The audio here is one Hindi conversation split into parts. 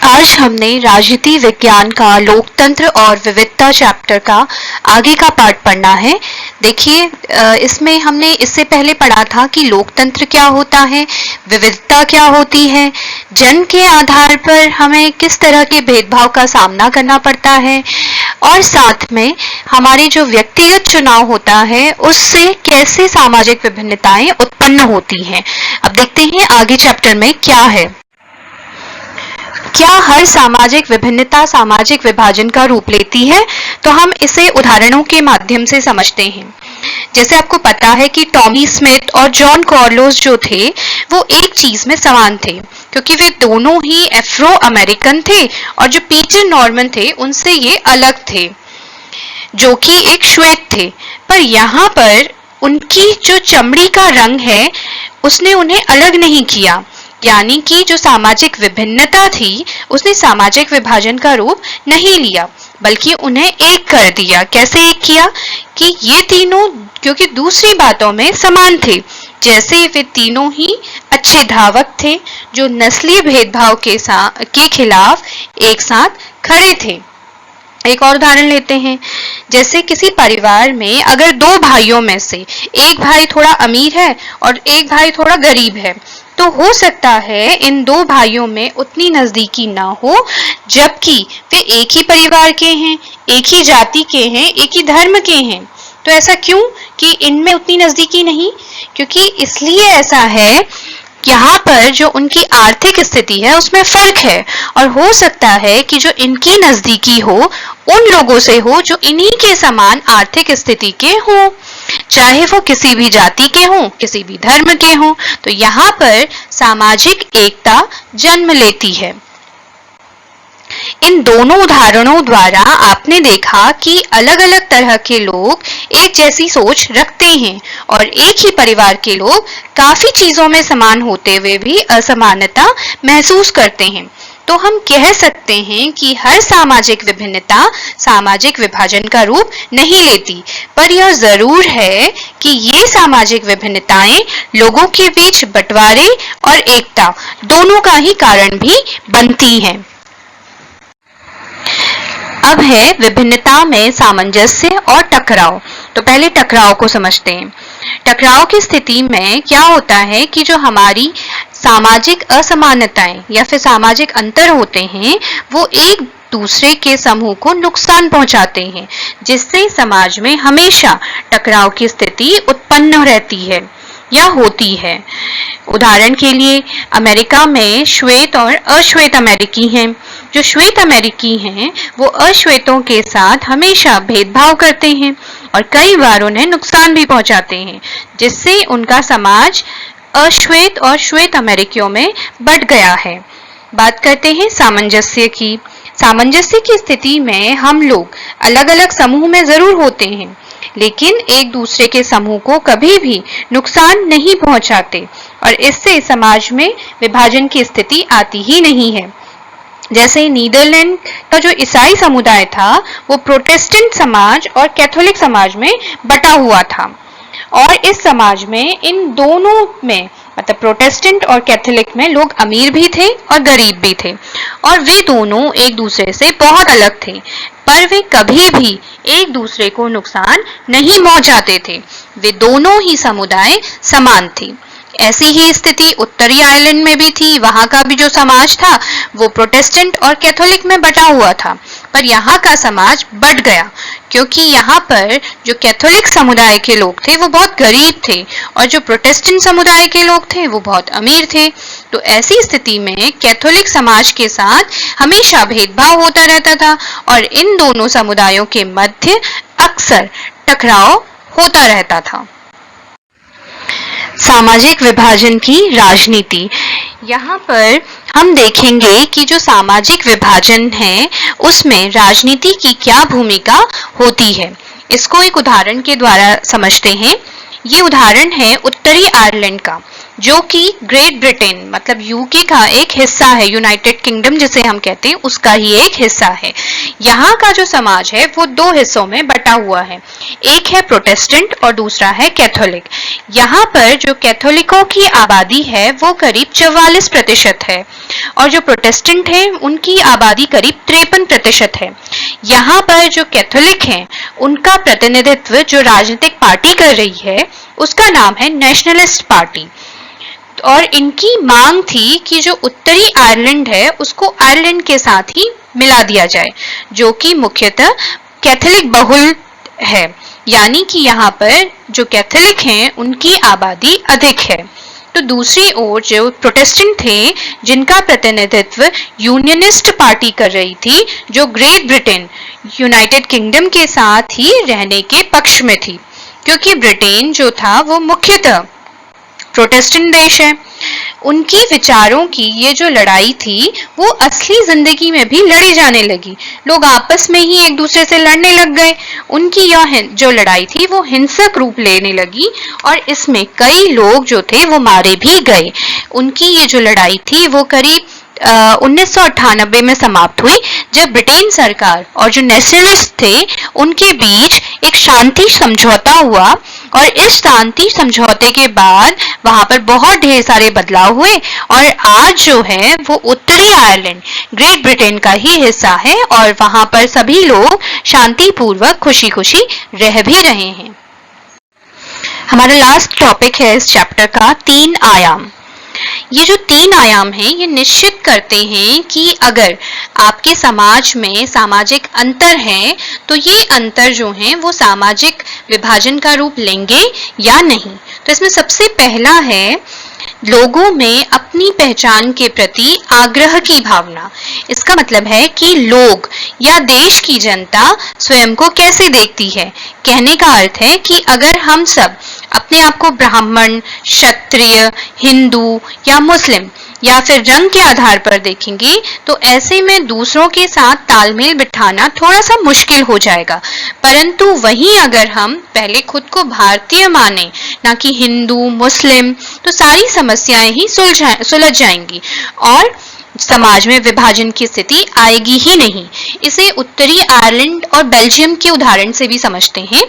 आज हमने राजनीति विज्ञान का लोकतंत्र और विविधता चैप्टर का आगे का पार्ट पढ़ना है। देखिए, इसमें हमने इससे पहले पढ़ा था कि लोकतंत्र क्या होता है, विविधता क्या होती है, जन्म के आधार पर हमें किस तरह के भेदभाव का सामना करना पड़ता है और साथ में हमारे जो व्यक्तिगत चुनाव होता है उससे कैसे सामाजिक विभिन्नताएं उत्पन्न होती हैं। अब देखते हैं आगे चैप्टर में क्या है। क्या हर सामाजिक विभिन्नता सामाजिक विभाजन का रूप लेती है? तो हम इसे उदाहरणों के माध्यम से समझते हैं। जैसे आपको पता है कि टॉमी स्मिथ और जॉन कार्लोस जो थे वो एक चीज में समान थे, क्योंकि वे दोनों ही एफ्रो अमेरिकन थे और जो पीटर नॉर्मन थे उनसे ये अलग थे, जो कि एक श्वेत थे। पर यहाँ पर उनकी जो चमड़ी का रंग है उसने उन्हें अलग नहीं किया, यानी कि जो सामाजिक विभिन्नता थी उसने सामाजिक विभाजन का रूप नहीं लिया, बल्कि उन्हें एक कर दिया। कैसे एक किया? कि ये तीनों क्योंकि दूसरी बातों में समान थे, जैसे वे तीनों ही अच्छे धावक थे जो नस्लीय भेदभाव के खिलाफ एक साथ खड़े थे। एक और उदाहरण लेते हैं। जैसे किसी परिवार में अगर दो भाइयों में से एक भाई थोड़ा अमीर है और एक भाई थोड़ा गरीब है, तो हो सकता है इन दो भाइयों में उतनी नजदीकी ना हो, जबकि वे एक ही परिवार के हैं, एक ही जाति के हैं, एक ही धर्म के हैं। तो ऐसा क्यों कि इनमें उतनी नजदीकी नहीं? क्योंकि इसलिए ऐसा है, यहाँ पर जो उनकी आर्थिक स्थिति है उसमें फर्क है, और हो सकता है कि जो इनकी नजदीकी हो उन लोगों से हो जो इन्हीं के समान आर्थिक स्थिति के हों, चाहे वो किसी भी जाति के हों, किसी भी धर्म के हों। तो यहाँ पर सामाजिक एकता जन्म लेती है। इन दोनों उदाहरणों द्वारा आपने देखा कि अलग अलग तरह के लोग एक जैसी सोच रखते हैं और एक ही परिवार के लोग काफी चीजों में समान होते हुए भी असमानता महसूस करते हैं। तो हम कह सकते हैं कि हर सामाजिक विभिन्नता सामाजिक विभाजन का रूप नहीं लेती, पर यह जरूर है कि ये सामाजिक विभिन्नताएं लोगों के बीच बंटवारे और एकता दोनों का ही कारण भी बनती हैं। अब है विभिन्नता में सामंजस्य और टकराव। तो पहले टकराव को समझते हैं। टकराव की स्थिति में क्या होता है कि जो हमारी सामाजिक असमानताएं या फिर सामाजिक अंतर होते हैं वो एक दूसरे के समूह को नुकसान पहुंचाते हैं, जिससे समाज में हमेशा टकराव की स्थिति उत्पन्न रहती है या होती है। उदाहरण के लिए अमेरिका में श्वेत और अश्वेत अमेरिकी हैं। जो श्वेत अमेरिकी हैं वो अश्वेतों के साथ हमेशा भेदभाव करते हैं और कई बार उन्हें नुकसान भी पहुंचाते हैं, जिससे उनका समाज अश्वेत और श्वेत अमेरिकियों में बंट गया है। बात करते हैं सामंजस्य की। सामंजस्य की स्थिति में हम लोग अलग अलग समूह में जरूर होते हैं, लेकिन एक दूसरे के समूह को कभी भी नुकसान नहीं पहुंचाते और इससे समाज में विभाजन की स्थिति आती ही नहीं है। जैसे नीदरलैंड का जो ईसाई समुदाय था वो प्रोटेस्टेंट समाज और कैथोलिक समाज में बटा हुआ था, और इस समाज में इन दोनों में मतलब प्रोटेस्टेंट और कैथोलिक में लोग अमीर भी थे और गरीब भी थे, और वे दोनों एक दूसरे से बहुत अलग थे, पर वे कभी भी एक दूसरे को नुकसान नहीं पहुंचाते थे। वे दोनों ही समुदाय समान थे। ऐसी ही स्थिति उत्तरी आयरलैंड में भी थी। वहां का भी जो समाज था वो प्रोटेस्टेंट और कैथोलिक में बटा हुआ था, पर यहाँ का समाज बट गया, क्योंकि यहाँ पर जो कैथोलिक समुदाय के लोग थे वो बहुत गरीब थे और जो प्रोटेस्टेंट समुदाय के लोग थे वो बहुत अमीर थे। तो ऐसी स्थिति में कैथोलिक समाज के साथ हमेशा भेदभाव होता रहता था और इन दोनों समुदायों के मध्य अक्सर टकराव होता रहता था। सामाजिक विभाजन की राजनीति। यहाँ पर हम देखेंगे कि जो सामाजिक विभाजन है उसमें राजनीति की क्या भूमिका होती है। इसको एक उदाहरण के द्वारा समझते हैं। ये उदाहरण है उत्तरी आयरलैंड का। जो कि ग्रेट ब्रिटेन मतलब यूके का एक हिस्सा है, यूनाइटेड किंगडम जिसे हम कहते हैं उसका ही एक हिस्सा है। यहाँ का जो समाज है वो दो हिस्सों में बटा हुआ है, एक है प्रोटेस्टेंट और दूसरा है कैथोलिक। यहाँ पर जो कैथोलिकों की आबादी है वो करीब 44% है और जो प्रोटेस्टेंट है उनकी आबादी करीब 53% है। यहाँ पर जो कैथोलिक हैं उनका प्रतिनिधित्व जो राजनीतिक पार्टी कर रही है उसका नाम है नेशनलिस्ट पार्टी। और इनकी मांग थी कि जो उत्तरी आयरलैंड है उसको आयरलैंड के साथ ही मिला दिया जाए, जो कि मुख्यतः कैथोलिक बहुल है, यानी कि यहाँ पर जो कैथोलिक हैं उनकी आबादी अधिक है। तो दूसरी ओर जो प्रोटेस्टेंट थे जिनका प्रतिनिधित्व यूनियनिस्ट पार्टी कर रही थी, जो ग्रेट ब्रिटेन यूनाइटेड किंगडम के साथ ही रहने के पक्ष में थी, क्योंकि ब्रिटेन जो था वो मुख्यतः प्रोटेस्टेंट देश है। उनकी विचारों की ये जो लड़ाई थी वो असली जिंदगी में भी लड़ी जाने लगी, लोग आपस में ही एक दूसरे से लड़ने लग गए। उनकी यह जो लड़ाई थी वो हिंसक रूप लेने लगी और इसमें कई लोग जो थे वो मारे भी गए। उनकी ये जो लड़ाई थी वो करीब 1998 में समाप्त हुई, जब ब्रिटेन सरकार और जो नेशनलिस्ट थे उनके बीच एक शांति समझौता हुआ। और इस शांति समझौते के बाद वहां पर बहुत ढेर सारे बदलाव हुए और आज जो है वो उत्तरी आयरलैंड ग्रेट ब्रिटेन का ही हिस्सा है और वहां पर सभी लोग शांतिपूर्वक खुशी खुशी रह भी रहे हैं। हमारा लास्ट टॉपिक है इस चैप्टर का 3 आयाम। ये जो 3 आयाम हैं ये निश्चित करते हैं कि अगर आपके समाज में सामाजिक अंतर है तो ये अंतर जो हैं वो सामाजिक विभाजन का रूप लेंगे या नहीं। तो इसमें सबसे पहला है लोगों में अपनी पहचान के प्रति आग्रह की भावना। इसका मतलब है कि लोग या देश की जनता स्वयं को कैसे देखती है। कहने का अर्थ है कि अगर हम सब अपने आप को ब्राह्मण, क्षत्रिय, हिंदू या मुस्लिम या फिर रंग के आधार पर देखेंगे तो ऐसे में दूसरों के साथ तालमेल बिठाना थोड़ा सा मुश्किल हो जाएगा। परंतु वहीं अगर हम पहले खुद को भारतीय माने ना कि हिंदू मुस्लिम, तो सारी समस्याएं ही सुलझ जाएंगी और समाज में विभाजन की स्थिति आएगी ही नहीं। इसे उत्तरी आयरलैंड और बेल्जियम के उदाहरण से भी समझते हैं।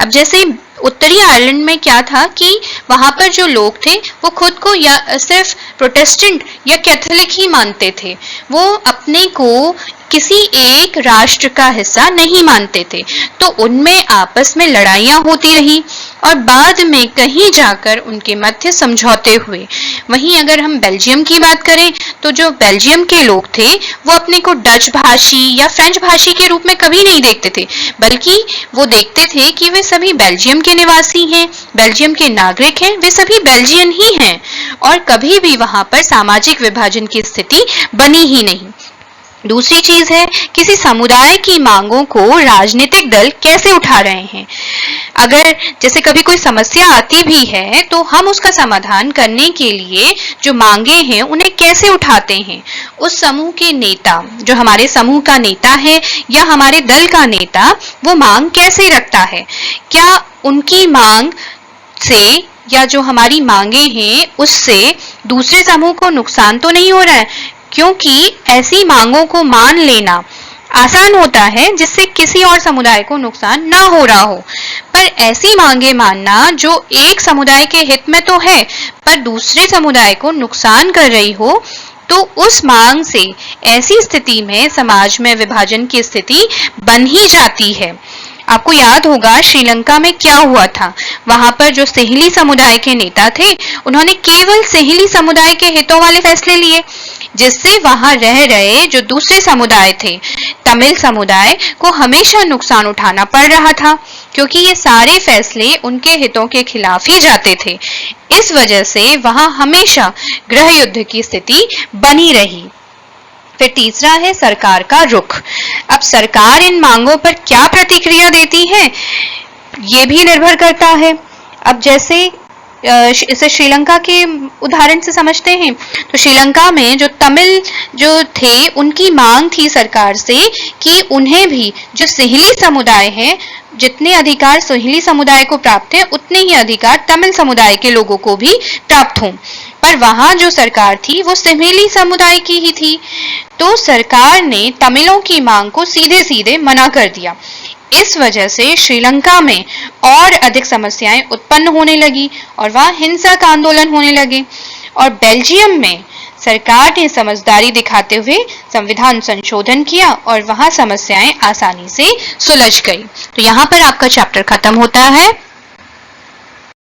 अब जैसे उत्तरी आयरलैंड में क्या था कि वहां पर जो लोग थे वो खुद को या सिर्फ प्रोटेस्टेंट या कैथोलिक ही मानते थे, वो अपने को किसी एक राष्ट्र का हिस्सा नहीं मानते थे। तो उनमें आपस में लड़ाइयां होती रही और बाद में कहीं जाकर उनके मध्य समझौते हुए। वहीं अगर हम बेल्जियम की बात करें तो जो बेल्जियम के लोग थे वो अपने को डच भाषी या फ्रेंच भाषी के रूप में कभी नहीं देखते थे, बल्कि वो देखते थे कि वे सभी बेल्जियम के निवासी हैं, बेल्जियम के नागरिक हैं, वे सभी बेल्जियन ही हैं और कभी भी वहां पर सामाजिक विभाजन की स्थिति बनी ही नहीं। दूसरी चीज है किसी समुदाय की मांगों को राजनीतिक दल कैसे उठा रहे हैं। अगर जैसे कभी कोई समस्या आती भी है तो हम उसका समाधान करने के लिए जो मांगे हैं उन्हें कैसे उठाते हैं। उस समूह के नेता, जो हमारे समूह का नेता है या हमारे दल का नेता, वो मांग कैसे रखता है। क्या उनकी मांग से या जो हमारी मांगे हैं उससे दूसरे समूह को नुकसान तो नहीं हो रहा है, क्योंकि ऐसी मांगों को मान लेना आसान होता है जिससे किसी और समुदाय को नुकसान ना हो रहा हो। पर ऐसी मांगे मानना जो एक समुदाय के हित में तो है पर दूसरे समुदाय को नुकसान कर रही हो, तो उस मांग से ऐसी स्थिति में समाज में विभाजन की स्थिति बन ही जाती है। आपको याद होगा श्रीलंका में क्या हुआ था। वहां पर जो सेहली समुदाय के नेता थे उन्होंने केवल सेहली समुदाय के हितों वाले फैसले लिए, जिससे वहां रह रहे जो दूसरे समुदाय थे, तमिल समुदाय को हमेशा नुकसान उठाना पड़ रहा था, क्योंकि ये सारे फैसले उनके हितों के खिलाफ ही जाते थे। इस वजह से वहां हमेशा गृह युद्ध की स्थिति बनी रही। फिर तीसरा है सरकार का रुख। अब सरकार इन मांगों पर क्या प्रतिक्रिया देती है ये भी निर्भर करता है। अब जैसे इसे श्रीलंका के उदाहरण से समझते हैं। तो श्रीलंका में जो तमिल जो थे उनकी मांग थी सरकार से कि उन्हें भी जो सिंहली समुदाय है, जितने अधिकार सोहिली समुदाय को प्राप्त है उतने ही अधिकार तमिल समुदाय के लोगों को भी प्राप्त हों। पर वहां जो सरकार थी वो सिंहली समुदाय की ही थी, तो सरकार ने तमिलों की मांग को सीधे सीधे मना कर दिया। इस वजह से श्रीलंका में और अधिक समस्याएं उत्पन्न होने लगी और वहां हिंसक आंदोलन होने लगे। और बेल्जियम में सरकार ने समझदारी दिखाते हुए संविधान संशोधन किया और वहां समस्याएं आसानी से सुलझ गई। तो यहाँ पर आपका चैप्टर खत्म होता है।